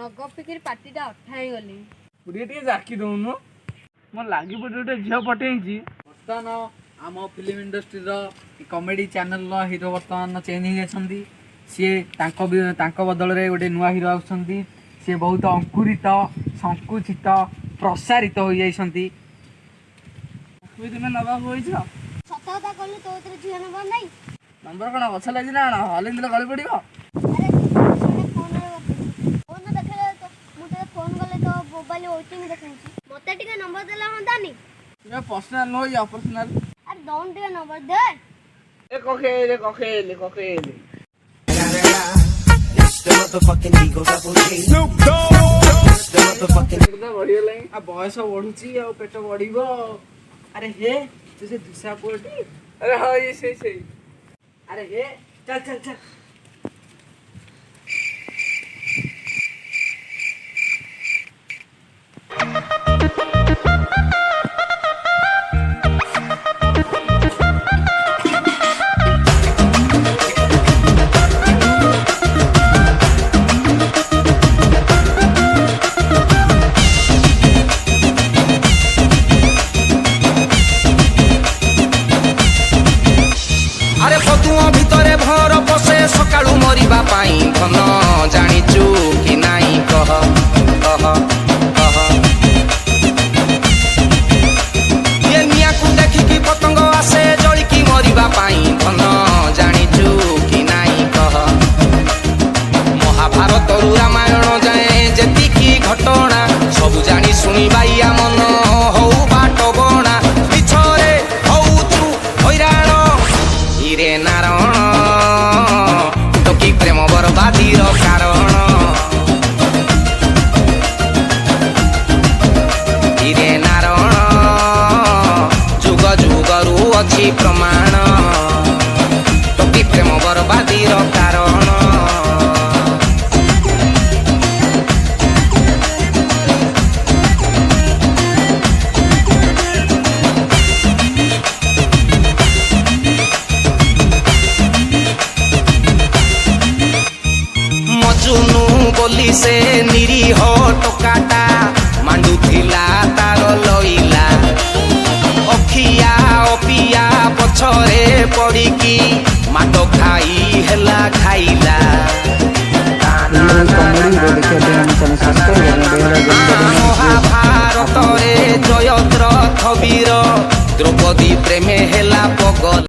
नगपिकिर पार्टीटा अठाई गली टे जाकी दौन मोर लगी पड़े गोटे झील पठेची बर्तमान आम film industry comedy channel hero बर्तमान चेंज हो सी बदल में गोटे नुआ हीरो आउछंती सी बहुत अंकुरित संकुचित प्रसारित हो जाइछंती तुमे नवा होइछ सत कथा कहलु तो झील नंबर नहीं नंबर कौन गछ लगी ना हल गली पड़ो मोबाइल वेटिंग देखाउछि मते टिके नंबर देला हंतानी तुमे पर्सनल नो या पर्सनल अरे डोंट टिके नंबर दे ए कोखेले कोखेले कोखेले बयस बढ़ुची आ पेट बढ़िबो अरे हे तू से दुसा पोटी अरे हां ये सही अरे हे चल चल चल अरे पतुआ भितरे भर बसे सकाळू मरिबा पाई धन जानिचु कि नाई कह कह कह ये निया को देखि पतंग आसे जळिकी मरिबा पाई धन जानिचु कि नाई कह महाभारत रु रामायण जाए जेतिकी घटना सब जानी सुनी बाइया मन हौ बाट बणा पिछरे हौ तू हैराण रे नारायण तो कि प्रेम बर्बादीर कारण रे नारायण जुग जुगरु अच्छी प्रमाण तो कि प्रेम बर्बादीर कारण मजुनू बोली से निरीह टोकाटा मांडुथिला तार लइला अखिया अपिया पछरे पड़िकी माट खाई हेला खाइला महाभारत रे जयद्रथ वीर द्रौपदी प्रेमे हेला पगल।